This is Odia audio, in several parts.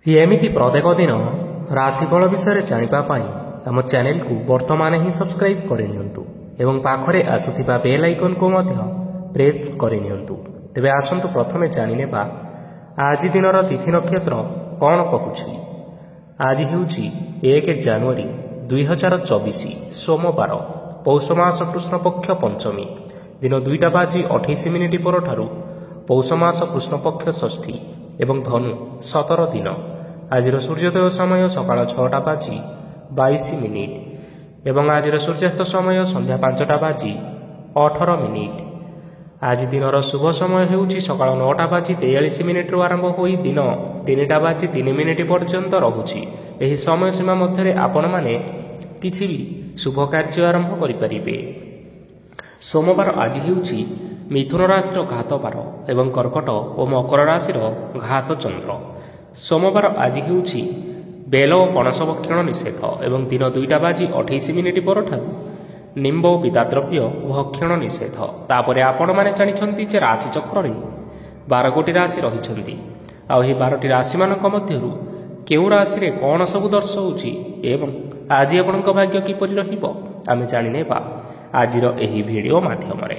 ଏମିତି ପ୍ରତ୍ୟେକ ଦିନ ରାଶିଫଳ ବିଷୟରେ ଜାଣିବା ପାଇଁ ଆମ ଚ୍ୟାନେଲକୁ ବର୍ତ୍ତମାନ ହିଁ ସବସ୍କ୍ରାଇବ୍ କରିନିଅନ୍ତୁ ଏବଂ ପାଖରେ ଆସୁଥିବା ବେଲ୍ ଆଇକନ୍କୁ ମଧ୍ୟ ପ୍ରେସ୍ କରିନିଅନ୍ତୁ। ତେବେ ଆସନ୍ତୁ ପ୍ରଥମେ ଜାଣିନେବା ଆଜି ଦିନର ତିଥି ନକ୍ଷତ୍ର କ'ଣ କହୁଛି। ଆଜି ହେଉଛି 1 ଜାନୁଆରୀ 2024 ସୋମବାର, ପୌଷ ମାସ କୃଷ୍ଣପକ୍ଷ ପଞ୍ଚମୀ, ଦିନ 2:28 ପରଠାରୁ ପୌଷ ମାସ କୃଷ୍ଣପକ୍ଷ ଷଷ୍ଠୀ ଏବଂ ଧନୁ 17 ଦିନ। ଆଜିର ସୂର୍ଯ୍ୟୋଦୟ ସମୟ ସକାଳ 6:22 ଏବଂ ଆଜିର ସୂର୍ଯ୍ୟାସ୍ତ ସମୟ ସନ୍ଧ୍ୟା 5:18। ଆଜି ଦିନର ଶୁଭ ସମୟ ହେଉଛି ସକାଳ 9:43 ଆରମ୍ଭ ହୋଇ ଦିନ 3:03 ପର୍ଯ୍ୟନ୍ତ ରହୁଛି। ଏହି ସମୟ ସୀମା ମଧ୍ୟରେ ଆପଣମାନେ କିଛି ବି ଶୁଭ କାର୍ଯ୍ୟ ଆରମ୍ଭ କରିପାରିବେ। ସୋମବାର ଆଜି ହେଉଛି ମିଥୁନ ରାଶିର ଘାତ ବାର ଏବଂ କର୍କଟ ଓ ମକର ରାଶିର ଘାତ ଚନ୍ଦ୍ର। ସୋମବାର ଆଜି ହେଉଛି ବେଲ ଓ ପଣସ ଭକ୍ଷଣ ନିଷେଧ ଏବଂ ଦିନ 2:28 ପରଠାରୁ ନିମ୍ବ ଓ ପିତାଦ୍ରବ୍ୟ ଭକ୍ଷଣ ନିଷେଧ। ତାପରେ ଆପଣମାନେ ଜାଣିଛନ୍ତି ଯେ ରାଶିଚକ୍ରରେ 12ଗୋଟି ରାଶି ରହିଛନ୍ତି। ଆଉ ଏହି 12ଟି ରାଶିମାନଙ୍କ ମଧ୍ୟରୁ କେଉଁ ରାଶିରେ କ'ଣ ସବୁ ଦର୍ଶାଉଛି ଏବଂ ଆଜି ଆପଣଙ୍କ ଭାଗ୍ୟ କିପରି ରହିବ ଆମେ ଜାଣିନେବା ଆଜିର ଏହି ଭିଡ଼ିଓ ମାଧ୍ୟମରେ।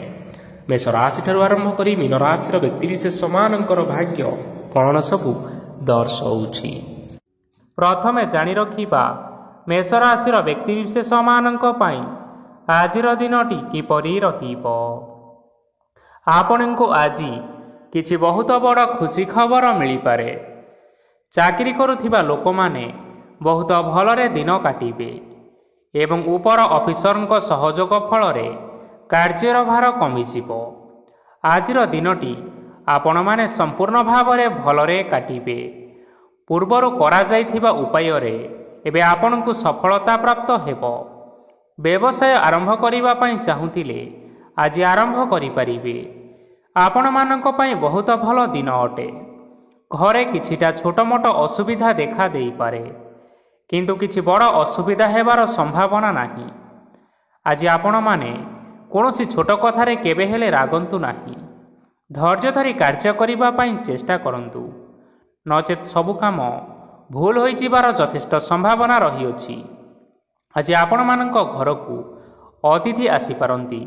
ମେଷ ରାଶିଠାରୁ ଆରମ୍ଭ କରି ମୀନ ରାଶିର ବ୍ୟକ୍ତିବିଶେଷମାନଙ୍କର ଭାଗ୍ୟ କ'ଣ ସବୁ ଦର୍ଶାଉଛି। ପ୍ରଥମେ ଜାଣି ରଖିବା ମେଷ ରାଶିର ବ୍ୟକ୍ତିବିଶେଷମାନଙ୍କ ପାଇଁ ଆଜିର ଦିନଟି କିପରି ରହିବ। ଆପଣଙ୍କୁ ଆଜି କିଛି ବହୁତ ବଡ଼ ଖୁସି ଖବର ମିଳିପାରେ। ଚାକିରି କରୁଥିବା ଲୋକମାନେ ବହୁତ ଭଲରେ ଦିନ କାଟିବେ ଏବଂ ଉପର ଅଫିସରଙ୍କ ସହଯୋଗ ଫଳରେ କାର୍ଯ୍ୟର ଭାର କମିଯିବ। ଆଜିର ଦିନଟି ଆପଣମାନେ ସମ୍ପୂର୍ଣ୍ଣ ଭାବରେ ଭଲରେ କାଟିବେ। ପୂର୍ବରୁ କରାଯାଇଥିବା ଉପାୟରେ ଏବେ ଆପଣଙ୍କୁ ସଫଳତା ପ୍ରାପ୍ତ ହେବ। ବ୍ୟବସାୟ ଆରମ୍ଭ କରିବା ପାଇଁ ଚାହୁଁଥିଲେ ଆଜି ଆରମ୍ଭ କରିପାରିବେ। ଆପଣମାନଙ୍କ ପାଇଁ ବହୁତ ଭଲ ଦିନ ଅଟେ। ଘରେ କିଛିଟା ଛୋଟମୋଟ ଅସୁବିଧା ଦେଖା ଦେଇପାରେ, କିନ୍ତୁ କିଛି ବଡ଼ ଅସୁବିଧା ହେବାର ସମ୍ଭାବନା ନାହିଁ। ଆଜି ଆପଣମାନେ କୌଣସି ଛୋଟ କଥାରେ କେବେ ହେଲେ ରାଗନ୍ତୁ ନାହିଁ। ଧୈର୍ଯ୍ୟ ଧରି କାର୍ଯ୍ୟ କରିବା ପାଇଁ ଚେଷ୍ଟା କରନ୍ତୁ, ନଚେତ୍ ସବୁ କାମ ଭୁଲ ହୋଇଯିବାର ଯଥେଷ୍ଟ ସମ୍ଭାବନା ରହିଅଛି। ଆଜି ଆପଣମାନଙ୍କ ଘରକୁ ଅତିଥି ଆସିପାରନ୍ତି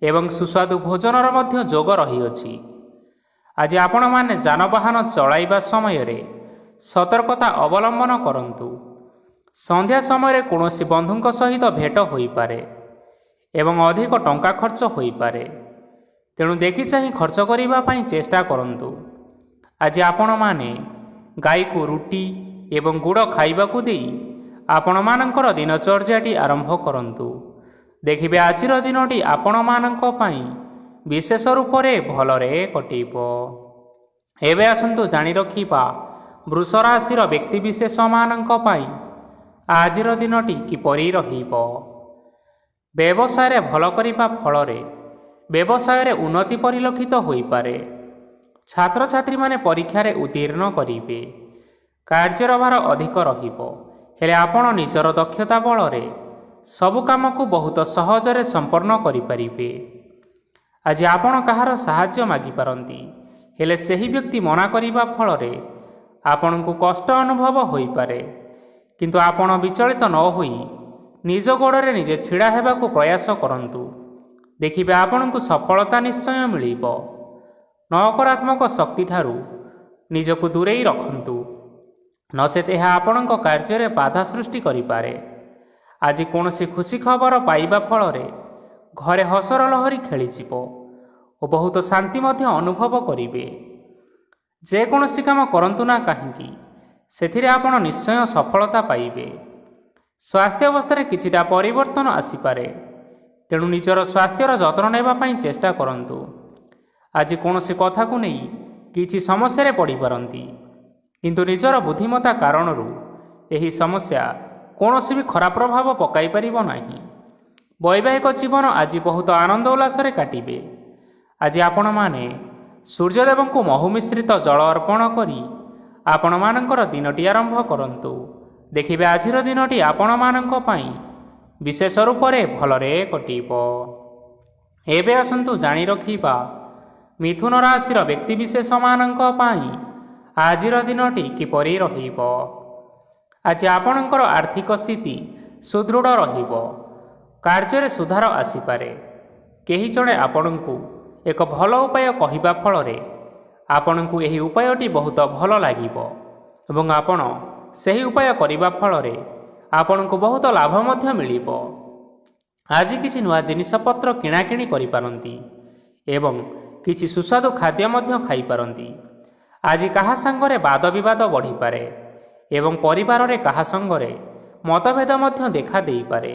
ଏବଂ ସୁସ୍ୱାଦୁ ଭୋଜନର ମଧ୍ୟ ଯୋଗ ରହିଅଛି। ଆଜି ଆପଣମାନେ ଯାନବାହନ ଚଳାଇବା ସମୟରେ ସତର୍କତା ଅବଲମ୍ବନ କରନ୍ତୁ। ସନ୍ଧ୍ୟା ସମୟରେ କୌଣସି ବନ୍ଧୁଙ୍କ ସହିତ ଭେଟ ହୋଇପାରେ ଏବଂ ଅଧିକ ଟଙ୍କା ଖର୍ଚ୍ଚ ହୋଇପାରେ, ତେଣୁ ଦେଖି ଚାହିଁ ଖର୍ଚ୍ଚ କରିବା ପାଇଁ ଚେଷ୍ଟା କରନ୍ତୁ। ଆଜି ଆପଣମାନେ ଗାଈକୁ ରୁଟି ଏବଂ ଗୁଡ଼ ଖାଇବାକୁ ଦେଇ ଆପଣମାନଙ୍କର ଦିନଚର୍ଯ୍ୟାଟି ଆରମ୍ଭ କରନ୍ତୁ। ଦେଖିବେ ଆଜିର ଦିନଟି ଆପଣମାନଙ୍କ ପାଇଁ ବିଶେଷ ରୂପରେ ଭଲରେ କଟିବ। ଏବେ ଆସନ୍ତୁ ଜାଣି ରଖିବା ବୃଷ ରାଶିର ବ୍ୟକ୍ତିବିଶେଷମାନଙ୍କ ପାଇଁ ଆଜିର ଦିନଟି କିପରି ରହିବ। ବ୍ୟବସାୟରେ ଭଲ କରିବା ଫଳରେ ବ୍ୟବସାୟରେ ଉନ୍ନତି ପରିଲକ୍ଷିତ ହୋଇପାରେ। ଛାତ୍ରଛାତ୍ରୀମାନେ ପରୀକ୍ଷାରେ ଉତ୍ତୀର୍ଣ୍ଣ କରିବେ। କାର୍ଯ୍ୟର ଭାର ଅଧିକ ରହିବ, ହେଲେ ଆପଣ ନିଜର ଦକ୍ଷତା ବଳରେ ସବୁ କାମକୁ ବହୁତ ସହଜରେ ସମ୍ପନ୍ନ କରିପାରିବେ। ଆଜି ଆପଣ କାହାର ସାହାଯ୍ୟ ମାଗିପାରନ୍ତି, ହେଲେ ସେହି ବ୍ୟକ୍ତି ମନା କରିବା ଫଳରେ ଆପଣଙ୍କୁ କଷ୍ଟ ଅନୁଭବ ହୋଇପାରେ। କିନ୍ତୁ ଆପଣ ବିଚଳିତ ନ ହୋଇ ନିଜ ଗୋଡ଼ରେ ନିଜେ ଛିଡ଼ା ହେବାକୁ ପ୍ରୟାସ କରନ୍ତୁ। ଦେଖିବେ ଆପଣଙ୍କୁ ସଫଳତା ନିଶ୍ଚୟ ମିଳିବ। ନକାରାତ୍ମକ ଶକ୍ତିଠାରୁ ନିଜକୁ ଦୂରେଇ ରଖନ୍ତୁ, ନଚେତ୍ ଏହା ଆପଣଙ୍କ କାର୍ଯ୍ୟରେ ବାଧା ସୃଷ୍ଟି କରିପାରେ। ଆଜି କୌଣସି ଖୁସି ଖବର ପାଇବା ଫଳରେ ଘରେ ହସର ଲହରୀ ଖେଳିଯିବ ଓ ବହୁତ ଶାନ୍ତି ମଧ୍ୟ ଅନୁଭବ କରିବେ। ଯେକୌଣସି କାମ କରନ୍ତୁ ନା କାହିଁକି, ସେଥିରେ ଆପଣ ନିଶ୍ଚୟ ସଫଳତା ପାଇବେ। ସ୍ୱାସ୍ଥ୍ୟ ଅବସ୍ଥାରେ କିଛିଟା ପରିବର୍ତ୍ତନ ଆସିପାରେ, ତେଣୁ ନିଜର ସ୍ୱାସ୍ଥ୍ୟର ଯତ୍ନ ନେବା ପାଇଁ ଚେଷ୍ଟା କରନ୍ତୁ। ଆଜି କୌଣସି କଥାକୁ ନେଇ କିଛି ସମସ୍ୟାରେ ପଡ଼ିପାରନ୍ତି, କିନ୍ତୁ ନିଜର ବୁଦ୍ଧିମତ୍ତା କାରଣରୁ ଏହି ସମସ୍ୟା କୌଣସି ବି ଖରାପ ପ୍ରଭାବ ପକାଇ ପାରିବ ନାହିଁ। ବୈବାହିକ ଜୀବନ ଆଜି ବହୁତ ଆନନ୍ଦ ଉଲ୍ଲାସରେ କାଟିବେ। ଆଜି ଆପଣମାନେ ସୂର୍ଯ୍ୟଦେବଙ୍କୁ ମହୁ ମିଶ୍ରିତ ଜଳ ଅର୍ପଣ କରି ଆପଣମାନଙ୍କର ଦିନଟି ଆରମ୍ଭ କରନ୍ତୁ। ଦେଖିବେ ଆଜିର ଦିନଟି ଆପଣମାନଙ୍କ ପାଇଁ ବିଶେଷ ରୂପରେ ଭଲରେ କଟିବ। ଏବେ ଆସନ୍ତୁ ଜାଣି ରଖିବା ମିଥୁନ ରାଶିର ବ୍ୟକ୍ତିବିଶେଷମାନଙ୍କ ପାଇଁ ଆଜିର ଦିନଟି କିପରି ରହିବ। ଆଜି ଆପଣଙ୍କର ଆର୍ଥିକ ସ୍ଥିତି ସୁଦୃଢ଼ ରହିବ। କାର୍ଯ୍ୟରେ ସୁଧାର ଆସିପାରେ। କେହି ଜଣେ ଆପଣଙ୍କୁ ଏକ ଭଲ ଉପାୟ କହିବା ଫଳରେ ଆପଣଙ୍କୁ ଏହି ଉପାୟଟି ବହୁତ ଭଲ ଲାଗିବ ଏବଂ ଆପଣ ସେହି ଉପାୟ କରିବା ଫଳରେ ଆପଣଙ୍କୁ ବହୁତ ଲାଭ ମଧ୍ୟ ମିଳିବ। ଆଜି କିଛି ନୂଆ ଜିନିଷପତ୍ର କିଣାକିଣି କରିପାରନ୍ତି ଏବଂ କିଛି ସୁସ୍ୱାଦୁ ଖାଦ୍ୟ ମଧ୍ୟ ଖାଇପାରନ୍ତି। ଆଜି କାହା ସାଙ୍ଗରେ ବାଦ ବିବାଦ ବଢ଼ିପାରେ ଏବଂ ପରିବାରରେ କାହା ସଙ୍ଗରେ ମତଭେଦ ମଧ୍ୟ ଦେଖା ଦେଇପାରେ।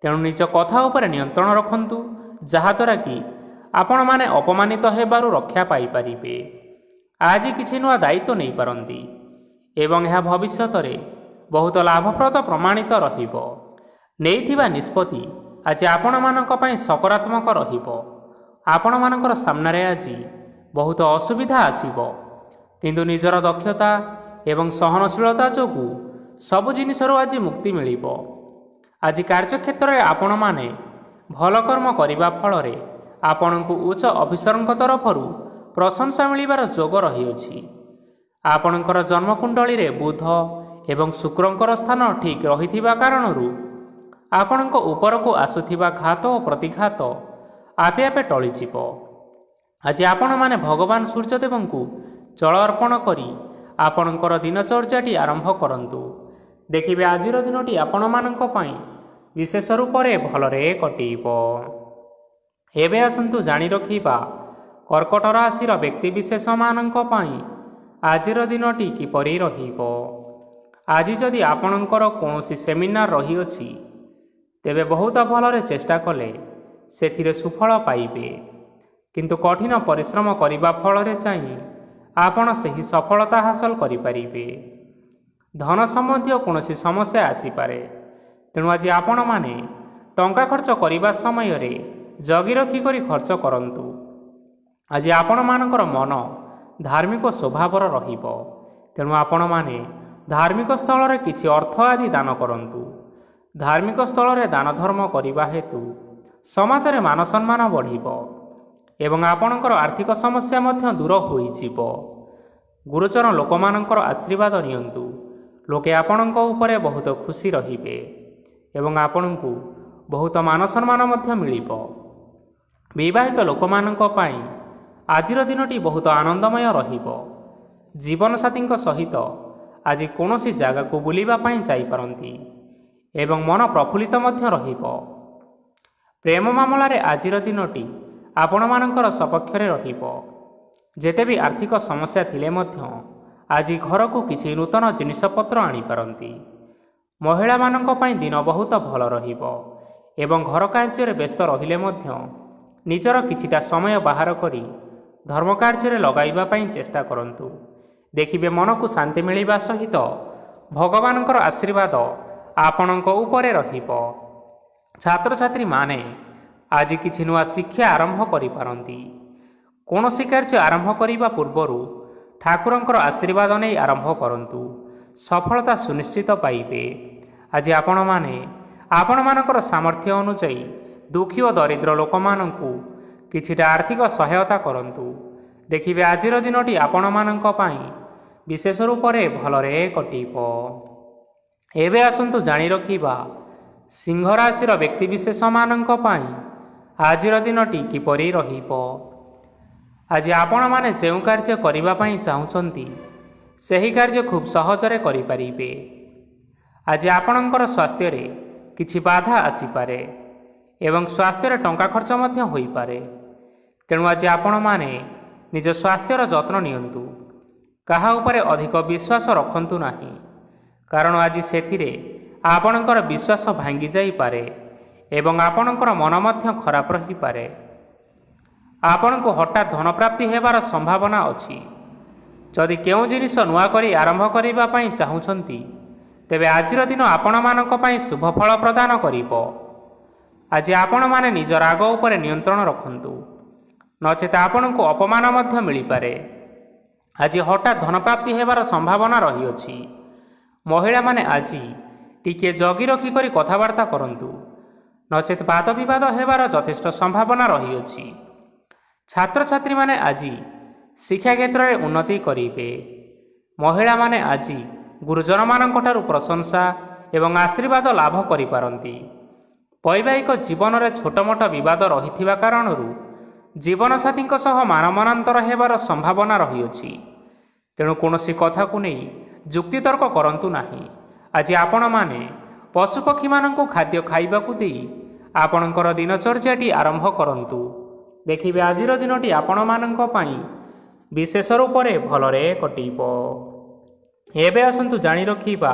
ତେଣୁ ନିଜ କଥା ଉପରେ ନିୟନ୍ତ୍ରଣ ରଖନ୍ତୁ, ଯାହାଦ୍ୱାରା କି ଆପଣମାନେ ଅପମାନିତ ହେବାରୁ ରକ୍ଷା ପାଇପାରିବେ। ଆଜି କିଛି ନୂଆ ଦାୟିତ୍ୱ ନେଇପାରନ୍ତି ଏବଂ ଏହା ଭବିଷ୍ୟତରେ ବହୁତ ଲାଭପ୍ରଦ ପ୍ରମାଣିତ ରହିବ। ନେଇଥିବା ନିଷ୍ପତ୍ତି ଆଜି ଆପଣମାନଙ୍କ ପାଇଁ ସକାରାତ୍ମକ ରହିବ। ଆପଣମାନଙ୍କର ସାମ୍ନାରେ ଆଜି ବହୁତ ଅସୁବିଧା ଆସିବ, କିନ୍ତୁ ନିଜର ଦକ୍ଷତା ଏବଂ ସହନଶୀଳତା ଯୋଗୁଁ ସବୁ ଜିନିଷରୁ ଆଜି ମୁକ୍ତି ମିଳିବ। ଆଜି କାର୍ଯ୍ୟକ୍ଷେତ୍ରରେ ଆପଣମାନେ ଭଲ କର୍ମ କରିବା ଫଳରେ ଆପଣଙ୍କୁ ଉଚ୍ଚ ଅଫିସରଙ୍କ ତରଫରୁ ପ୍ରଶଂସା ମିଳିବାର ଯୋଗ ରହିଅଛି। ଆପଣଙ୍କର ଜନ୍ମକୁଣ୍ଡଳୀରେ ବୁଧ ଏବଂ ଶୁକ୍ରଙ୍କର ସ୍ଥାନ ଠିକ୍ ରହିଥିବା କାରଣରୁ ଆପଣଙ୍କ ଉପରକୁ ଆସୁଥିବା ଘାତ ଓ ପ୍ରତିଘାତ ଆପେ ଆପେ ଟଳିଯିବ। ଆଜି ଆପଣମାନେ ଭଗବାନ ସୂର୍ଯ୍ୟଦେବଙ୍କୁ ଜଳ ଅର୍ପଣ କରି ଆପଣଙ୍କର ଦିନଚର୍ଯ୍ୟାଟି ଆରମ୍ଭ କରନ୍ତୁ। ଦେଖିବେ ଆଜିର ଦିନଟି ଆପଣମାନଙ୍କ ପାଇଁ ବିଶେଷ ରୂପରେ ଭଲରେ କଟିବ। ଏବେ ଆସନ୍ତୁ ଜାଣି ରଖିବା କର୍କଟ ରାଶିର ବ୍ୟକ୍ତିବିଶେଷମାନଙ୍କ ପାଇଁ ଆଜିର ଦିନଟି କିପରି ରହିବ। ଆଜି ଯଦି ଆପଣଙ୍କର କୌଣସି ସେମିନାର ରହିଅଛି, ତେବେ ବହୁତ ଭଲରେ ଚେଷ୍ଟା କଲେ ସେଥିରେ ସୁଫଳ ପାଇବେ, କିନ୍ତୁ କଠିନ ପରିଶ୍ରମ କରିବା ଫଳରେ ଚାହିଁ ଆପଣ ସେହି ସଫଳତା ହାସଲ କରିପାରିବେ। ଧନ ସମ୍ବନ୍ଧୀୟ କୌଣସି ସମସ୍ୟା ଆସିପାରେ, ତେଣୁ ଆଜି ଆପଣମାନେ ଟଙ୍କା ଖର୍ଚ୍ଚ କରିବା ସମୟରେ ଜଗି ରଖି କରି ଖର୍ଚ୍ଚ କରନ୍ତୁ। ଆଜି ଆପଣମାନଙ୍କର ମନ ଧାର୍ମିକ ସ୍ୱଭାବର ରହିବ, ତେଣୁ ଆପଣମାନେ ଧାର୍ମିକ ସ୍ଥଳରେ କିଛି ଅର୍ଥ ଆଦି ଦାନ କରନ୍ତୁ। ଧାର୍ମିକ ସ୍ଥଳରେ ଦାନ ଧର୍ମ କରିବା ହେତୁ ସମାଜରେ ମାନ ସମ୍ମାନ ବଢ଼ିବ ଏବଂ ଆପଣଙ୍କର ଆର୍ଥିକ ସମସ୍ୟା ମଧ୍ୟ ଦୂର ହୋଇଯିବ। ଗୁରୁଜନ ଲୋକମାନଙ୍କର ଆଶୀର୍ବାଦ ନିଅନ୍ତୁ। ଲୋକେ ଆପଣଙ୍କ ଉପରେ ବହୁତ ଖୁସି ରହିବେ ଏବଂ ଆପଣଙ୍କୁ ବହୁତ ମାନ ସମ୍ମାନ ମଧ୍ୟ ମିଳିବ। ବିବାହିତ ଲୋକମାନଙ୍କ ପାଇଁ ଆଜିର ଦିନଟି ବହୁତ ଆନନ୍ଦମୟ ରହିବ। ଜୀବନସାଥୀଙ୍କ ସହିତ ଆଜି କୌଣସି ଜାଗାକୁ ବୁଲିବା ପାଇଁ ଯାଇପାରନ୍ତି ଏବଂ ମନ ପ୍ରଫୁଲ୍ଲିତ ମଧ୍ୟ ରହିବ। ପ୍ରେମ ମାମଲାରେ ଆଜିର ଦିନଟି ଆପଣମାନଙ୍କର ସପକ୍ଷରେ ରହିବ। ଯେତେ ବି ଆର୍ଥିକ ସମସ୍ୟା ଥିଲେ ମଧ୍ୟ ଆଜି ଘରକୁ କିଛି ନୂତନ ଜିନିଷପତ୍ର ଆଣିପାରନ୍ତି। ମହିଳାମାନଙ୍କ ପାଇଁ ଦିନ ବହୁତ ଭଲ ରହିବ ଏବଂ ଘର କାର୍ଯ୍ୟରେ ବ୍ୟସ୍ତ ରହିଲେ ମଧ୍ୟ ନିଜର କିଛିଟା ସମୟ ବାହାର କରି ଧର୍ମ କାର୍ଯ୍ୟରେ ଲଗାଇବା ପାଇଁ ଚେଷ୍ଟା କରନ୍ତୁ। ଦେଖିବେ ମନକୁ ଶାନ୍ତି ମିଳିବା ସହିତ ଭଗବାନଙ୍କର ଆଶୀର୍ବାଦ ଆପଣଙ୍କ ଉପରେ ରହିବ। ଛାତ୍ରଛାତ୍ରୀମାନେ ଆଜି କିଛି ନୂଆ ଶିକ୍ଷା ଆରମ୍ଭ କରିପାରନ୍ତି। କୌଣସି କାର୍ଯ୍ୟ ଆରମ୍ଭ କରିବା ପୂର୍ବରୁ ଠାକୁରଙ୍କର ଆଶୀର୍ବାଦ ନେଇ ଆରମ୍ଭ କରନ୍ତୁ, ସଫଳତା ସୁନିଶ୍ଚିତ ପାଇବେ। ଆଜି ଆପଣମାନେ ଆପଣମାନଙ୍କର ସାମର୍ଥ୍ୟ ଅନୁଯାୟୀ ଦୁଃଖୀ ଓ ଦରିଦ୍ର ଲୋକମାନଙ୍କୁ କିଛିଟା ଆର୍ଥିକ ସହାୟତା କରନ୍ତୁ। ଦେଖିବେ ଆଜିର ଦିନଟି ଆପଣମାନଙ୍କ ପାଇଁ ବିଶେଷ ରୂପରେ ଭଲରେ କଟିବ। ଏବେ ଆସନ୍ତୁ ଜାଣି ରଖିବା ସିଂହ ରାଶିର ବ୍ୟକ୍ତିବିଶେଷମାନଙ୍କ ପାଇଁ ଆଜିର ଦିନଟି କିପରି ରହିବ। ଆଜି ଆପଣମାନେ ଯେଉଁ କାର୍ଯ୍ୟ କରିବା ପାଇଁ ଚାହୁଁଛନ୍ତି, ସେହି କାର୍ଯ୍ୟ ଖୁବ୍ ସହଜରେ କରିପାରିବେ। ଆଜି ଆପଣଙ୍କର ସ୍ୱାସ୍ଥ୍ୟରେ କିଛି ବାଧା ଆସିପାରେ ଏବଂ ସ୍ୱାସ୍ଥ୍ୟରେ ଟଙ୍କା ଖର୍ଚ୍ଚ ମଧ୍ୟ ହୋଇପାରେ। ତେଣୁ ଆଜି ଆପଣମାନେ ନିଜ ସ୍ୱାସ୍ଥ୍ୟର ଯତ୍ନ ନିଅନ୍ତୁ। କାହା ଉପରେ ଅଧିକ ବିଶ୍ୱାସ ରଖନ୍ତୁ ନାହିଁ, କାରଣ ଆଜି ସେଥିରେ ଆପଣଙ୍କର ବିଶ୍ୱାସ ଭାଙ୍ଗି ଯାଇପାରେ ଏବଂ ଆପଣଙ୍କର ମନ ମଧ୍ୟ ଖରାପ ରହିପାରେ। ଆପଣଙ୍କୁ ହଠାତ୍ ଧନପ୍ରାପ୍ତି ହେବାର ସମ୍ଭାବନା ଅଛି। ଯଦି କେଉଁ ଜିନିଷ ନୂଆ କରି ଆରମ୍ଭ କରିବା ପାଇଁ ଚାହୁଁଛନ୍ତି, ତେବେ ଆଜିର ଦିନ ଆପଣମାନଙ୍କ ପାଇଁ ଶୁଭ ଫଳ ପ୍ରଦାନ କରିବ। ଆଜି ଆପଣମାନେ ନିଜ ରାଗ ଉପରେ ନିୟନ୍ତ୍ରଣ ରଖନ୍ତୁ, ନଚେତ ଆପଣଙ୍କୁ ଅପମାନ ମଧ୍ୟ ମିଳିପାରେ। ଆଜି ହଠାତ୍ ଧନପ୍ରାପ୍ତି ହେବାର ସମ୍ଭାବନା ରହିଅଛି। ମହିଳାମାନେ ଆଜି ଟିକିଏ ଜଗି ରଖି କରି କଥାବାର୍ତ୍ତା କରନ୍ତୁ, ନଚେତ ବାଦ ବିବାଦ ହେବାର ଯଥେଷ୍ଟ ସମ୍ଭାବନା ରହିଅଛି। ଛାତ୍ରଛାତ୍ରୀମାନେ ଆଜି ଶିକ୍ଷା କ୍ଷେତ୍ରରେ ଉନ୍ନତି କରିବେ। ମହିଳାମାନେ ଆଜି ଗୁରୁଜନମାନଙ୍କଠାରୁ ପ୍ରଶଂସା ଏବଂ ଆଶୀର୍ବାଦ ଲାଭ କରିପାରନ୍ତି। ବୈବାହିକ ଜୀବନରେ ଛୋଟମୋଟ ବିବାଦ ରହିଥିବା କାରଣରୁ ଜୀବନସାଥୀଙ୍କ ସହ ମାନମନାନ୍ତର ହେବାର ସମ୍ଭାବନା ରହିଅଛି। ତେଣୁ କୌଣସି କଥାକୁ ନେଇ ଯୁକ୍ତିତର୍କ କରନ୍ତୁ ନାହିଁ। ଆଜି ଆପଣମାନେ ପଶୁପକ୍ଷୀମାନଙ୍କୁ ଖାଦ୍ୟ ଖାଇବାକୁ ଦେଇ ଆପଣଙ୍କର ଦିନଚର୍ଯ୍ୟାଟି ଆରମ୍ଭ କରନ୍ତୁ। ଦେଖିବେ ଆଜିର ଦିନଟି ଆପଣମାନଙ୍କ ପାଇଁ ବିଶେଷ ରୂପରେ ଭଲରେ କଟିବ। ଏବେ ଆସନ୍ତୁ ଜାଣି ରଖିବା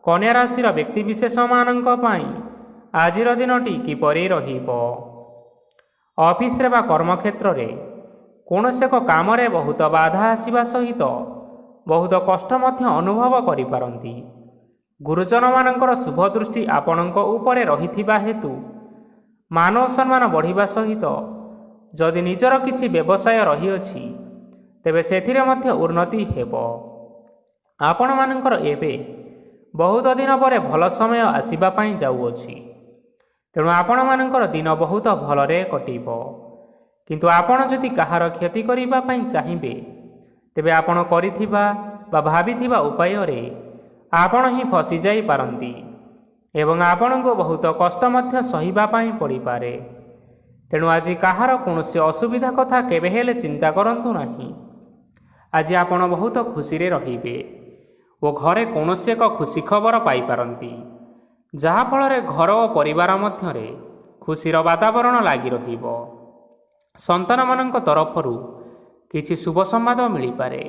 କନ୍ୟା ରାଶିର ବ୍ୟକ୍ତିବିଶେଷମାନଙ୍କ ପାଇଁ ଆଜିର ଦିନଟି କିପରି ରହିବ। ଅଫିସରେ ବା କର୍ମକ୍ଷେତ୍ରରେ କୌଣସି ଏକ କାମରେ ବହୁତ ବାଧା ଆସିବା ସହିତ ବହୁତ କଷ୍ଟ ମଧ୍ୟ ଅନୁଭବ କରିପାରନ୍ତି। ଗୁରୁଜନମାନଙ୍କର ଶୁଭ ଦୃଷ୍ଟି ଆପଣଙ୍କ ଉପରେ ରହିଥିବା ହେତୁ ମାନ ସମ୍ମାନ ବଢ଼ିବା ସହିତ ଯଦି ନିଜର କିଛି ବ୍ୟବସାୟ ରହିଅଛି ତେବେ ସେଥିରେ ମଧ୍ୟ ଉନ୍ନତି ହେବ। ଆପଣମାନଙ୍କର ଏବେ ବହୁତ ଦିନ ପରେ ଭଲ ସମୟ ଆସିବା ପାଇଁ ଯାଉଅଛି। ତେଣୁ ଆପଣମାନଙ୍କର ଦିନ ବହୁତ ଭଲରେ କଟିବ। କିନ୍ତୁ ଆପଣ ଯଦି କାହାର କ୍ଷତି କରିବା ପାଇଁ ଚାହିଁବେ ତେବେ ଆପଣ କରିଥିବା ବା ଭାବିଥିବା ଉପାୟରେ ଆପଣ ହିଁ ଫସିଯାଇପାରନ୍ତି ଏବଂ ଆପଣଙ୍କୁ ବହୁତ କଷ୍ଟ ମଧ୍ୟ ସହିବା ପାଇଁ ପଡ଼ିପାରେ। ତେଣୁ ଆଜି କାହାର କୌଣସି ଅସୁବିଧା କଥା କେବେ ହେଲେ ଚିନ୍ତା କରନ୍ତୁ ନାହିଁ। ଆଜି ଆପଣ ବହୁତ ଖୁସିରେ ରହିବେ ଓ ଘରେ କୌଣସି ଏକ ଖୁସି ଖବର ପାଇପାରନ୍ତି, ଯାହାଫଳରେ ଘର ଓ ପରିବାର ମଧ୍ୟରେ ଖୁସିର ବାତାବରଣ ଲାଗି ରହିବ। ସନ୍ତାନମାନଙ୍କ ତରଫରୁ କିଛି ଶୁଭ ସମ୍ବାଦ ମିଳିପାରେ।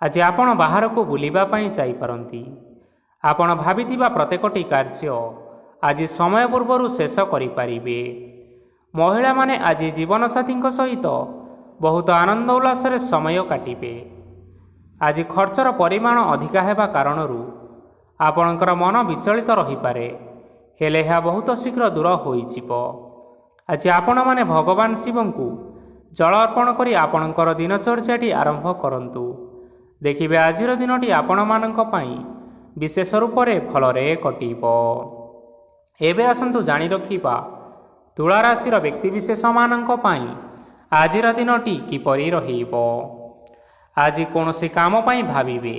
ଆଜି ଆପଣ ବାହାରକୁ ବୁଲିବା ପାଇଁ ଯାଇପାରନ୍ତି। ଆପଣ ଭାବିଥିବା ପ୍ରତ୍ୟେକଟି କାର୍ଯ୍ୟ ଆଜି ସମୟ ପୂର୍ବରୁ ଶେଷ କରିପାରିବେ। ମହିଳାମାନେ ଆଜି ଜୀବନସାଥୀଙ୍କ ସହିତ ବହୁତ ଆନନ୍ଦ ଉଲ୍ଲାସରେ ସମୟ କାଟିବେ। ଆଜି ଖର୍ଚ୍ଚର ପରିମାଣ ଅଧିକା ହେବା କାରଣରୁ ଆପଣଙ୍କର ମନ ବିଚଳିତ ରହିପାରେ, ହେଲେ ଏହା ବହୁତ ଶୀଘ୍ର ଦୂର ହୋଇଯିବ। ଆଜି ଆପଣମାନେ ଭଗବାନ ଶିବଙ୍କୁ ଜଳ ଅର୍ପଣ କରି ଆପଣଙ୍କର ଦିନଚର୍ଯ୍ୟାଟି ଆରମ୍ଭ କରନ୍ତୁ। ଦେଖିବେ ଆଜିର ଦିନଟି ଆପଣମାନଙ୍କ ପାଇଁ ବିଶେଷ ରୂପରେ ଭଲରେ କଟିବ। ଏବେ ଆସନ୍ତୁ ଜାଣି ରଖିବା ତୁଳା ରାଶିର ବ୍ୟକ୍ତିବିଶେଷମାନଙ୍କ ପାଇଁ ଆଜିର ଦିନଟି କିପରି ରହିବ। ଆଜି କୌଣସି କାମ ପାଇଁ ଭାବିବେ,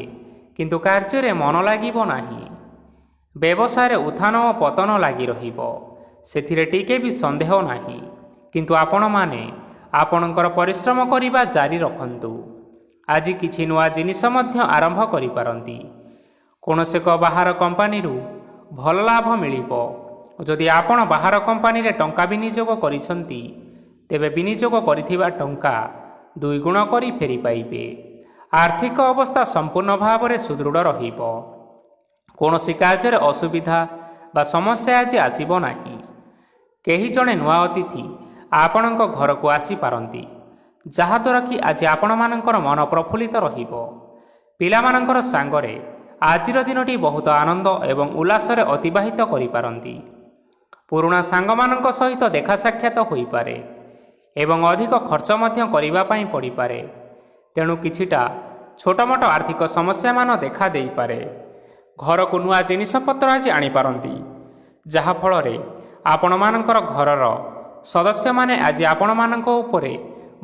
କିନ୍ତୁ କାର୍ଯ୍ୟରେ ମନ ଲାଗିବ ନାହିଁ। ବ୍ୟବସାୟରେ ଉତ୍ଥାନ ଓ ପତନ ଲାଗି ରହିବ, ସେଥିରେ ଟିକେ ବି ସନ୍ଦେହ ନାହିଁ। କିନ୍ତୁ ଆପଣମାନେ ଆପଣଙ୍କର ପରିଶ୍ରମ କରିବା ଜାରି ରଖନ୍ତୁ। ଆଜି କିଛି ନୂଆ ଜିନିଷ ମଧ୍ୟ ଆରମ୍ଭ କରିପାରନ୍ତି। କୌଣସି ଏକ ବାହାର କମ୍ପାନୀରୁ ଭଲ ଲାଭ ମିଳିବ। ଯଦି ଆପଣ ବାହାର କମ୍ପାନୀରେ ଟଙ୍କା ବିନିଯୋଗ କରିଛନ୍ତି ତେବେ ବିନିଯୋଗ କରିଥିବା ଟଙ୍କା 2 ଗୁଣ କରି ଫେରି ପାଇବେ। ଆର୍ଥିକ ଅବସ୍ଥା ସମ୍ପୂର୍ଣ୍ଣ ଭାବରେ ସୁଦୃଢ଼ ରହିବ। କୌଣସି କାର୍ଯ୍ୟରେ ଅସୁବିଧା ବା ସମସ୍ୟା ଆଜି ଆସିବ ନାହିଁ। କେହି ଜଣେ ନୂଆ ଅତିଥି ଆପଣଙ୍କ ଘରକୁ ଆସିପାରନ୍ତି, ଯାହାଦ୍ୱାରା କି ଆଜି ଆପଣମାନଙ୍କର ମନ ପ୍ରଫୁଲ୍ଲିତ ରହିବ। ପିଲାମାନଙ୍କର ସାଙ୍ଗରେ ଆଜିର ଦିନଟି ବହୁତ ଆନନ୍ଦ ଏବଂ ଉଲ୍ଲାସରେ ଅତିବାହିତ କରିପାରନ୍ତି। ପୁରୁଣା ସାଙ୍ଗମାନଙ୍କ ସହିତ ଦେଖା ସାକ୍ଷାତ ହୋଇପାରେ ଏବଂ ଅଧିକ ଖର୍ଚ୍ଚ ମଧ୍ୟ କରିବା ପାଇଁ ପଡ଼ିପାରେ। ତେଣୁ କିଛିଟା ଛୋଟମୋଟ ଆର୍ଥିକ ସମସ୍ୟାମାନ ଦେଖା ଦେଇପାରେ। ଘରକୁ ନୂଆ ଜିନିଷପତ୍ର ଆଜି ଆଣିପାରନ୍ତି, ଯାହାଫଳରେ ଆପଣମାନଙ୍କର ଘରର ସଦସ୍ୟମାନେ ଆଜି ଆପଣମାନଙ୍କ ଉପରେ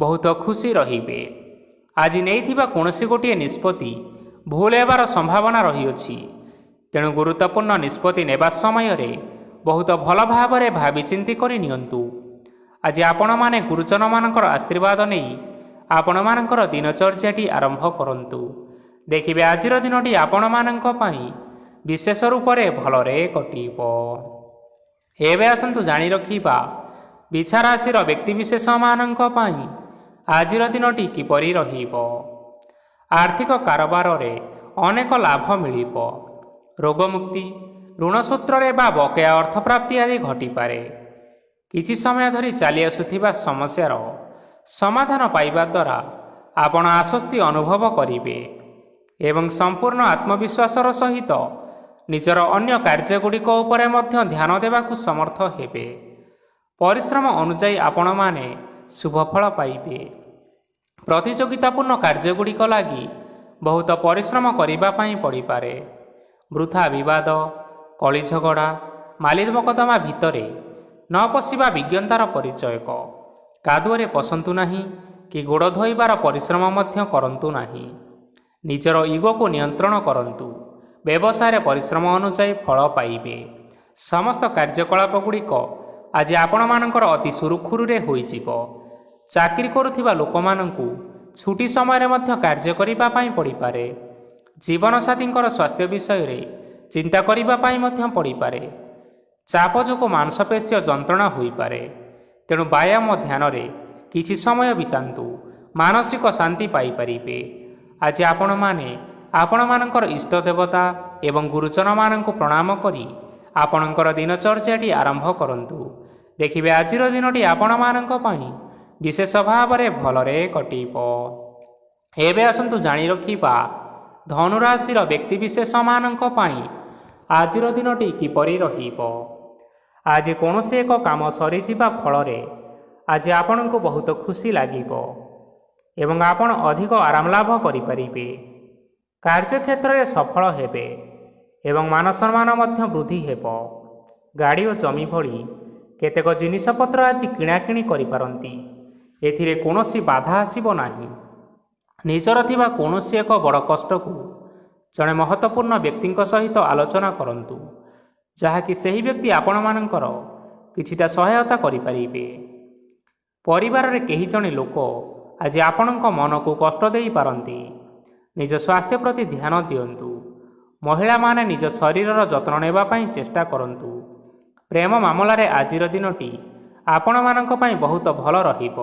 ବହୁତ ଖୁସି ରହିବେ। ଆଜି ନେଇଥିବା କୌଣସି ଗୋଟିଏ ନିଷ୍ପତ୍ତି ଭୁଲ ହେବାର ସମ୍ଭାବନା ରହିଅଛି। ତେଣୁ ଗୁରୁତ୍ୱପୂର୍ଣ୍ଣ ନିଷ୍ପତ୍ତି ନେବା ସମୟରେ ବହୁତ ଭଲ ଭାବରେ ଭାବିଚିନ୍ତି କରି ନିଅନ୍ତୁ। ଆଜି ଆପଣମାନେ ଗୁରୁଜନମାନଙ୍କର ଆଶୀର୍ବାଦ ନେଇ ଆପଣମାନଙ୍କର ଦିନଚର୍ଯ୍ୟାଟି ଆରମ୍ଭ କରନ୍ତୁ। ଦେଖିବେ ଆଜିର ଦିନଟି ଆପଣମାନଙ୍କ ପାଇଁ ବିଶେଷ ରୂପରେ ଭଲରେ କଟିବ। ଏବେ ଆସନ୍ତୁ ଜାଣି ରଖିବା ବିଛା ରାଶିର ବ୍ୟକ୍ତିବିଶେଷମାନଙ୍କ ପାଇଁ ଆଜିର ଦିନଟି କିପରି ରହିବ। ଆର୍ଥିକ କାରବାରରେ ଅନେକ ଲାଭ ମିଳିବ। ରୋଗମୁକ୍ତି, ଋଣ ସୂତ୍ରରେ ବା ବକେୟା ଅର୍ଥପ୍ରାପ୍ତି ଆଦି ଘଟିପାରେ। କିଛି ସମୟ ଧରି ଚାଲି ଆସୁଥିବା ସମସ୍ୟାର ସମାଧାନ ପାଇବା ଦ୍ୱାରା ଆପଣ ଆଶ୍ୱସ୍ତି ଅନୁଭବ କରିବେ ଏବଂ ସମ୍ପୂର୍ଣ୍ଣ ଆତ୍ମବିଶ୍ୱାସର ସହିତ ନିଜର ଅନ୍ୟ କାର୍ଯ୍ୟଗୁଡ଼ିକ ଉପରେ ମଧ୍ୟ ଧ୍ୟାନ ଦେବାକୁ ସମର୍ଥ ହେବେ। ପରିଶ୍ରମ ଅନୁଯାୟୀ ଆପଣମାନେ ଶୁଭଫଳ ପାଇବେ। ପ୍ରତିଯୋଗିତାପୂର୍ଣ୍ଣ କାର୍ଯ୍ୟଗୁଡ଼ିକ ଲାଗି ବହୁତ ପରିଶ୍ରମ କରିବା ପାଇଁ ପଡ଼ିପାରେ। ବୃଥା ବିବାଦ, କଳିଝଗଡ଼ା, ମାଲି ମକଦ୍ଦମା ଭିତରେ ନ ପଶିବା ବିଜ୍ଞତାର ପରିଚୟକ। କାଦୁଅରେ ପଶନ୍ତୁ ନାହିଁ କି ଗୋଡ଼ ଧୋଇବାର ପରିଶ୍ରମ ମଧ୍ୟ କରନ୍ତୁ ନାହିଁ। ନିଜର ଇଗୋକୁ ନିୟନ୍ତ୍ରଣ କରନ୍ତୁ। ବ୍ୟବସାୟରେ ପରିଶ୍ରମ ଅନୁଯାୟୀ ଫଳ ପାଇବେ। ସମସ୍ତ କାର୍ଯ୍ୟକଳାପଗୁଡ଼ିକ ଆଜି ଆପଣମାନଙ୍କର ଅତି ସୁରୁଖୁରୁରେ ହୋଇଯିବ। ଚାକିରି କରୁଥିବା ଲୋକମାନଙ୍କୁ ଛୁଟି ସମୟରେ ମଧ୍ୟ କାର୍ଯ୍ୟ କରିବା ପାଇଁ ପଡ଼ିପାରେ। ଜୀବନସାଥୀଙ୍କର ସ୍ୱାସ୍ଥ୍ୟ ବିଷୟରେ ଚିନ୍ତା କରିବା ପାଇଁ ମଧ୍ୟ ପଡ଼ିପାରେ। ଚାପ ଯୋଗୁଁ ମାଂସପେଶୀୟ ଯନ୍ତ୍ରଣା ହୋଇପାରେ। ତେଣୁ ବ୍ୟାୟାମ ଧ୍ୟାନରେ କିଛି ସମୟ ବିତାନ୍ତୁ। ମାନସିକ ଶାନ୍ତି ପାଇପାରିବେ। ଆଜି ଆପଣମାନେ ଆପଣମାନଙ୍କର ଇଷ୍ଟ ଦେବତା ଏବଂ ଗୁରୁଜନମାନଙ୍କୁ ପ୍ରଣାମ କରି ଆପଣଙ୍କର ଦିନଚର୍ଯ୍ୟାଟି ଆରମ୍ଭ କରନ୍ତୁ। ଦେଖିବେ ଆଜିର ଦିନଟି ଆପଣମାନଙ୍କ ପାଇଁ ବିଶେଷ ଭାବରେ ଭଲରେ କଟିବ। ଏବେ ଆସନ୍ତୁ ଜାଣି ରଖିବା ଧନୁରାଶିର ବ୍ୟକ୍ତିବିଶେଷମାନଙ୍କ ପାଇଁ ଆଜିର ଦିନଟି କିପରି ରହିବ। ଆଜି କୌଣସି ଏକ କାମ ସରିଯିବା ଫଳରେ ଆଜି ଆପଣଙ୍କୁ ବହୁତ ଖୁସି ଲାଗିବ ଏବଂ ଆପଣ ଅଧିକ ଆରାମ ଲାଭ କରିପାରିବେ। କାର୍ଯ୍ୟକ୍ଷେତ୍ରରେ ସଫଳ ହେବେ ଏବଂ ମାନସମ୍ମାନ ମଧ୍ୟ ବୃଦ୍ଧି ହେବ। ଗାଡ଼ି ଓ ଜମି ଭଳି କେତେକ ଜିନିଷପତ୍ର ଆଜି କିଣାକିଣି କରିପାରନ୍ତି। ଏଥିରେ କୌଣସି ବାଧା ଆସିବ ନାହିଁ। ନିଜର ଥିବା କୌଣସି ଏକ ବଡ଼ କଷ୍ଟକୁ ଜଣେ ମହତ୍ତ୍ୱପୂର୍ଣ୍ଣ ବ୍ୟକ୍ତିଙ୍କ ସହିତ ଆଲୋଚନା କରନ୍ତୁ, ଯାହାକି ସେହି ବ୍ୟକ୍ତି ଆପଣମାନଙ୍କର କିଛିଟା ସହାୟତା କରିପାରିବେ। ପରିବାରରେ କେହି ଜଣେ ଲୋକ ଆଜି ଆପଣଙ୍କ ମନକୁ କଷ୍ଟ ଦେଇପାରନ୍ତି। ନିଜ ସ୍ୱାସ୍ଥ୍ୟ ପ୍ରତି ଧ୍ୟାନ ଦିଅନ୍ତୁ। ମହିଳାମାନେ ନିଜ ଶରୀରର ଯତ୍ନ ନେବା ପାଇଁ ଚେଷ୍ଟା କରନ୍ତୁ। ପ୍ରେମ ମାମଲାରେ ଆଜିର ଦିନଟି ଆପଣମାନଙ୍କ ପାଇଁ ବହୁତ ଭଲ ରହିବ।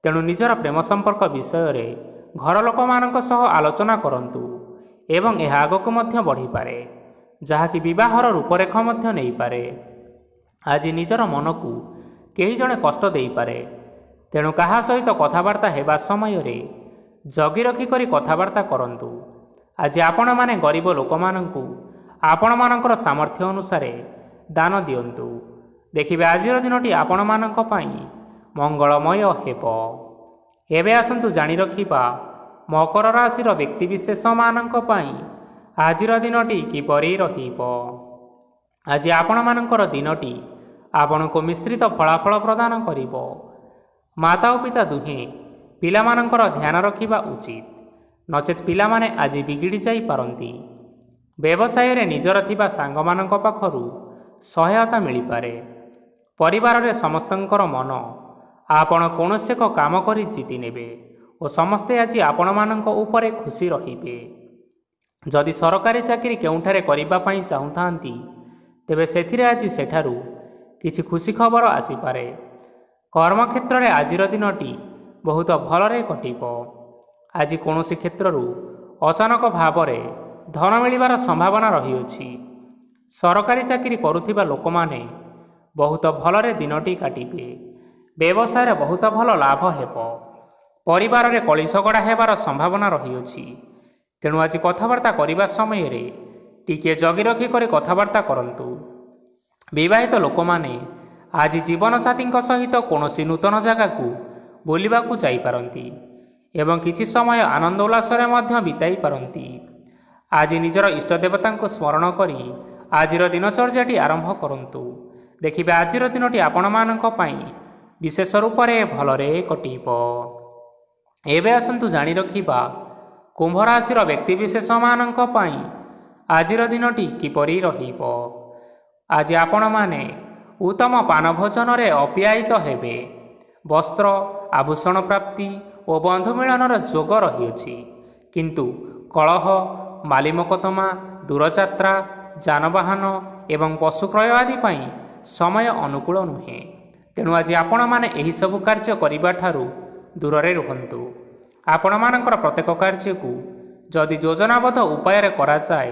ତେଣୁ ନିଜର ପ୍ରେମ ସମ୍ପର୍କ ବିଷୟରେ ଘର ଲୋକମାନଙ୍କ ସହ ଆଲୋଚନା କରନ୍ତୁ ଏବଂ ଏହା ଆଗକୁ ମଧ୍ୟ ବଢ଼ିପାରେ, ଯାହାକି ବିବାହର ରୂପରେଖ ମଧ୍ୟ ନେଇପାରେ। ଆଜି ନିଜର ମନକୁ କେହି ଜଣେ କଷ୍ଟ ଦେଇପାରେ। ତେଣୁ କାହା ସହିତ କଥାବାର୍ତ୍ତା ହେବା ସମୟରେ ଜଗି ରଖି କରି କଥାବାର୍ତ୍ତା କରନ୍ତୁ। ଆଜି ଆପଣମାନେ ଗରିବ ଲୋକମାନଙ୍କୁ ଆପଣମାନଙ୍କର ସାମର୍ଥ୍ୟ ଅନୁସାରେ ଦାନ ଦିଅନ୍ତୁ। ଦେଖିବେ ଆଜିର ଦିନଟି ଆପଣମାନଙ୍କ ପାଇଁ ମଙ୍ଗଳମୟ ହେବ। ଏବେ ଆସନ୍ତୁ ଜାଣି ରଖିବା ମକର ରାଶିର ବ୍ୟକ୍ତିବିଶେଷମାନଙ୍କ ପାଇଁ ଆଜିର ଦିନଟି କିପରି ରହିବ। ଆଜି ଆପଣମାନଙ୍କର ଦିନଟି ଆପଣଙ୍କୁ ମିଶ୍ରିତ ଫଳାଫଳ ପ୍ରଦାନ କରିବ। ମାତା ଓ ପିତା ଦୁହେଁ ପିଲାମାନଙ୍କର ଧ୍ୟାନ ରଖିବା ଉଚିତ, ନଚେତ୍ ପିଲାମାନେ ଆଜି ବିଗିଡ଼ି ଯାଇପାରନ୍ତି। ବ୍ୟବସାୟରେ ନିଜର ଥିବା ସାଙ୍ଗମାନଙ୍କ ପାଖରୁ ସହାୟତା ମିଳିପାରେ। ପରିବାରରେ ସମସ୍ତଙ୍କର ମନ ଆପଣ କୌଣସି ଏକ କାମ କରି ଜିତି ନେବେ ଓ ସମସ୍ତେ ଆଜି ଆପଣମାନଙ୍କ ଉପରେ ଖୁସି ରହିବେ। ଯଦି ସରକାରୀ ଚାକିରି କେଉଁଠାରେ କରିବା ପାଇଁ ଚାହୁଁଥାନ୍ତି, ତେବେ ସେଥିରେ ଆଜି ସେଠାରୁ କିଛି ଖୁସି ଖବର ଆସିପାରେ। କର୍ମକ୍ଷେତ୍ରରେ ଆଜିର ଦିନଟି ବହୁତ ଭଲରେ କଟିବ। ଆଜି କୌଣସି କ୍ଷେତ୍ରରୁ ଅଚାନକ ଭାବରେ ଧନ ମିଳିବାର ସମ୍ଭାବନା ରହିଅଛି। ସରକାରୀ ଚାକିରି କରୁଥିବା ଲୋକମାନେ ବହୁତ ଭଲରେ ଦିନଟି କାଟିବେ। ବ୍ୟବସାୟରେ ବହୁତ ଭଲ ଲାଭ ହେବ। ପରିବାରରେ କଳିଝଗଡ଼ା ହେବାର ସମ୍ଭାବନା ରହିଅଛି। ତେଣୁ ଆଜି କଥାବାର୍ତ୍ତା କରିବା ସମୟରେ ଟିକିଏ ଜଗି ରଖି କରି କଥାବାର୍ତ୍ତା କରନ୍ତୁ। ବିବାହିତ ଲୋକମାନେ ଆଜି ଜୀବନସାଥୀଙ୍କ ସହିତ କୌଣସି ନୂତନ ଜାଗାକୁ ବୁଲିବାକୁ ଯାଇପାରନ୍ତି ଏବଂ କିଛି ସମୟ ଆନନ୍ଦ ଉଲ୍ଲାସରେ ମଧ୍ୟ ବିତାଇ ପାରନ୍ତି। ଆଜି ନିଜର ଇଷ୍ଟ ଦେବତାଙ୍କୁ ସ୍ମରଣ କରି ଆଜିର ଦିନଚର୍ଯ୍ୟାଟି ଆରମ୍ଭ କରନ୍ତୁ। ଦେଖିବେ ଆଜିର ଦିନଟି ଆପଣମାନଙ୍କ ପାଇଁ ବିଶେଷ ରୂପରେ ଭଲରେ କଟିବ। ଏବେ ଆସନ୍ତୁ ଜାଣି ରଖିବା କୁମ୍ଭ ରାଶିର ବ୍ୟକ୍ତିବିଶେଷମାନଙ୍କ ପାଇଁ ଆଜିର ଦିନଟି କିପରି ରହିବ। ଆଜି ଆପଣମାନେ ଉତ୍ତମ ପାନ ଭୋଜନରେ ଅପ୍ୟାୟିତ ହେବେ। ବସ୍ତ୍ର, ଆଭୂଷଣ ପ୍ରାପ୍ତି ଓ ବନ୍ଧୁ ମିଳନର ଯୋଗ ରହିଅଛି। କିନ୍ତୁ କଳହ, ମାଲିମକଦ୍ଦମା, ଦୂରଯାତ୍ରା, ଯାନବାହନ ଏବଂ ପଶୁ କ୍ରୟ ଆଦି ପାଇଁ ସମୟ ଅନୁକୂଳ ନୁହେଁ। ତେଣୁ ଆଜି ଆପଣମାନେ ଏହିସବୁ କାର୍ଯ୍ୟ କରିବା ଠାରୁ ଦୂରରେ ରୁହନ୍ତୁ। ଆପଣମାନଙ୍କର ପ୍ରତ୍ୟେକ କାର୍ଯ୍ୟକୁ ଯଦି ଯୋଜନାବଦ୍ଧ ଉପାୟରେ କରାଯାଏ,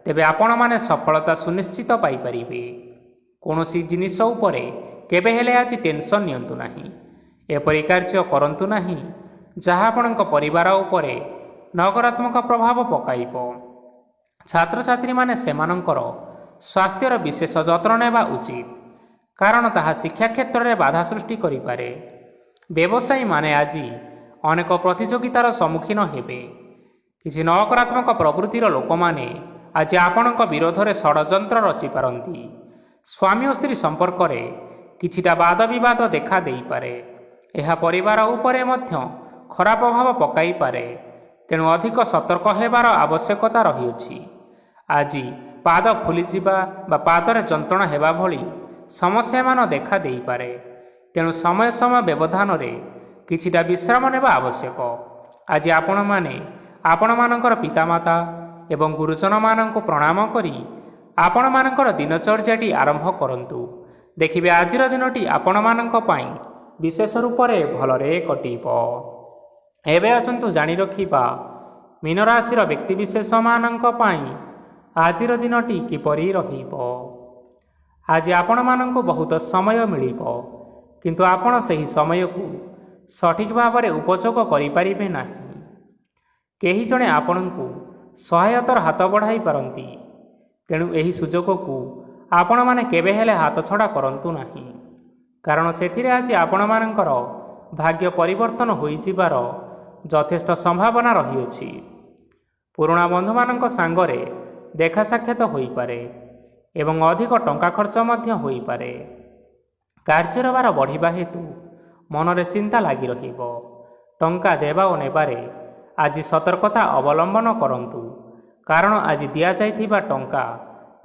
ତେବେ ଆପଣମାନେ ସଫଳତା ସୁନିଶ୍ଚିତ ପାଇପାରିବେ। କୌଣସି ଜିନିଷ ଉପରେ କେବେ ହେଲେ ଆଜି ଟେନସନ୍ ନିଅନ୍ତୁ ନାହିଁ। ଏପରି କାର୍ଯ୍ୟ କରନ୍ତୁ ନାହିଁ ଯାହା ଆପଣଙ୍କ ପରିବାର ଉପରେ ନକାରାତ୍ମକ ପ୍ରଭାବ ପକାଇବ। ଛାତ୍ରଛାତ୍ରୀମାନେ ସେମାନଙ୍କର ସ୍ୱାସ୍ଥ୍ୟର ବିଶେଷ ଯତ୍ନ ନେବା ଉଚିତ, କାରଣ ତାହା ଶିକ୍ଷା କ୍ଷେତ୍ରରେ ବାଧା ସୃଷ୍ଟି କରିପାରେ। ବ୍ୟବସାୟୀମାନେ ଆଜି ଅନେକ ପ୍ରତିଯୋଗିତାର ସମ୍ମୁଖୀନ ହେବେ। କିଛି ନକାରାତ୍ମକ ପ୍ରବୃତ୍ତିର ଲୋକମାନେ ଆଜି ଆପଣଙ୍କ ବିରୋଧରେ ଷଡ଼ଯନ୍ତ୍ର ରଚିପାରନ୍ତି। ସ୍ୱାମୀ ଓ ସ୍ତ୍ରୀ ସମ୍ପର୍କରେ କିଛିଟା ବାଦ ବିବାଦ ଦେଖା ଦେଇପାରେ। ଏହା ପରିବାର ଉପରେ ମଧ୍ୟ ଖରାପ ପ୍ରଭାବ ପକାଇପାରେ। ତେଣୁ ଅଧିକ ସତର୍କ ହେବାର ଆବଶ୍ୟକତା ରହିଅଛି। ଆଜି ପାଦ ଫୁଲିଯିବା ବା ପାଦରେ ଯନ୍ତ୍ରଣା ହେବା ଭଳି ସମସ୍ୟାମାନ ଦେଖା ଦେଇପାରେ। ତେଣୁ ସମୟ ସମୟ ବ୍ୟବଧାନରେ କିଛିଟା ବିଶ୍ରାମ ନେବା ଆବଶ୍ୟକ। ଆଜି ଆପଣମାନେ ଆପଣମାନଙ୍କର ପିତାମାତା ଏବଂ ଗୁରୁଜନମାନଙ୍କୁ ପ୍ରଣାମ କରି ଆପଣମାନଙ୍କର ଦିନଚର୍ଯ୍ୟାଟି ଆରମ୍ଭ କରନ୍ତୁ। ଦେଖିବେ ଆଜିର ଦିନଟି ଆପଣମାନଙ୍କ ପାଇଁ ବିଶେଷ ରୂପରେ ଭଲରେ କଟିବ। ଏବେ ଆସନ୍ତୁ ଜାଣି ରଖିବା ମୀନ ରାଶିର ବ୍ୟକ୍ତିବିଶେଷମାନଙ୍କ ପାଇଁ ଆଜିର ଦିନଟି କିପରି ରହିବ। ଆଜି ଆପଣମାନଙ୍କୁ ବହୁତ ସମୟ ମିଳିବ, କିନ୍ତୁ ଆପଣ ସେହି ସମୟକୁ ସଠିକ୍ ଭାବରେ ଉପଯୋଗ କରିପାରିବେ ନାହିଁ। କେହି ଜଣେ ଆପଣଙ୍କୁ ସହାୟତାର ହାତ ବଢ଼ାଇ ପାରନ୍ତି। ତେଣୁ ଏହି ସୁଯୋଗକୁ ଆପଣମାନେ କେବେ ହେଲେ ହାତଛଡ଼ା କରନ୍ତୁ ନାହିଁ, କାରଣ ସେଥିରେ ଆଜି ଆପଣମାନଙ୍କର ଭାଗ୍ୟ ପରିବର୍ତ୍ତନ ହୋଇଯିବାର ଯଥେଷ୍ଟ ସମ୍ଭାବନା ରହିଅଛି। ପୁରୁଣା ବନ୍ଧୁମାନଙ୍କ ସାଙ୍ଗରେ ଦେଖା ସାକ୍ଷାତ ହୋଇପାରେ ଏବଂ ଅଧିକ ଟଙ୍କା ଖର୍ଚ୍ଚ ମଧ୍ୟ ହୋଇପାରେ। କାର୍ଯ୍ୟର ଭାର ବଢ଼ିବା ହେତୁ ମନରେ ଚିନ୍ତା ଲାଗି ରହିବ। ଟଙ୍କା ଦେବା ଓ ନେବାରେ ଆଜି ସତର୍କତା ଅବଲମ୍ବନ କରନ୍ତୁ, କାରଣ ଆଜି ଦିଆଯାଇଥିବା ଟଙ୍କା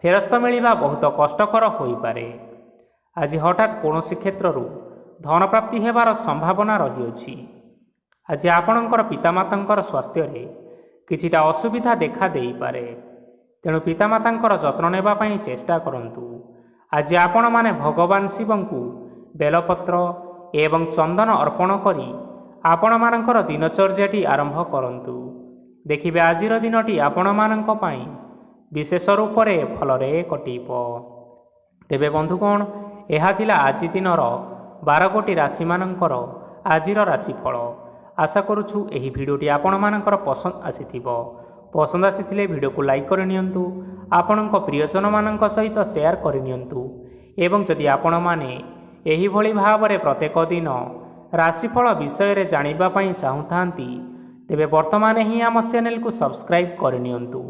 ଫେରସ୍ତ ମିଳିବା ବହୁତ କଷ୍ଟକର ହୋଇପାରେ। ଆଜି ହଠାତ୍ କୌଣସି କ୍ଷେତ୍ରରୁ ଧନପ୍ରାପ୍ତି ହେବାର ସମ୍ଭାବନା ରହିଅଛି। ଆଜି ଆପଣଙ୍କର ପିତାମାତାଙ୍କର ସ୍ୱାସ୍ଥ୍ୟରେ କିଛିଟା ଅସୁବିଧା ଦେଖା ଦେଇପାରେ। ତେଣୁ ପିତାମାତାଙ୍କର ଯତ୍ନ ନେବା ପାଇଁ ଚେଷ୍ଟା କରନ୍ତୁ। ଆଜି ଆପଣମାନେ ଭଗବାନ ଶିବଙ୍କୁ ବେଲପତ୍ର ଏବଂ ଚନ୍ଦନ ଅର୍ପଣ କରି ଆପଣମାନଙ୍କର ଦିନଚର୍ଯ୍ୟାଟି ଆରମ୍ଭ କରନ୍ତୁ। ଦେଖିବେ ଆଜିର ଦିନଟି ଆପଣମାନଙ୍କ ପାଇଁ ବିଶେଷ ରୂପରେ ଭଲରେ କଟିବ। ତେବେ ବନ୍ଧୁଗଣ, ଏହା ଥିଲା ଆଜି ଦିନର 12ଗୋଟି ରାଶିମାନଙ୍କର ଆଜିର ରାଶିଫଳ। ଆଶା କରୁଛୁ ଏହି ଭିଡ଼ିଓଟି ଆପଣମାନଙ୍କର ପସନ୍ଦ ଆସିଥିବ। ପସନ୍ଦ ଆସିଥିଲେ ଭିଡ଼ିଓକୁ ଲାଇକ୍ କରିନିଅନ୍ତୁ, ଆପଣଙ୍କ ପ୍ରିୟଜନମାନଙ୍କ ସହିତ ସେୟାର କରିନିଅନ୍ତୁ ଏବଂ ଯଦି ଆପଣମାନେ ଏହିଭଳି ଭାବରେ ପ୍ରତ୍ୟେକ ଦିନ ରାଶିଫଳ ବିଷୟରେ ଜାଣିବା ପାଇଁ ଚାହୁଁଥାନ୍ତି, ତେବେ ବର୍ତ୍ତମାନ ହିଁ ଆମ ଚ୍ୟାନେଲକୁ ସବସ୍କ୍ରାଇବ୍ କରିନିଅନ୍ତୁ।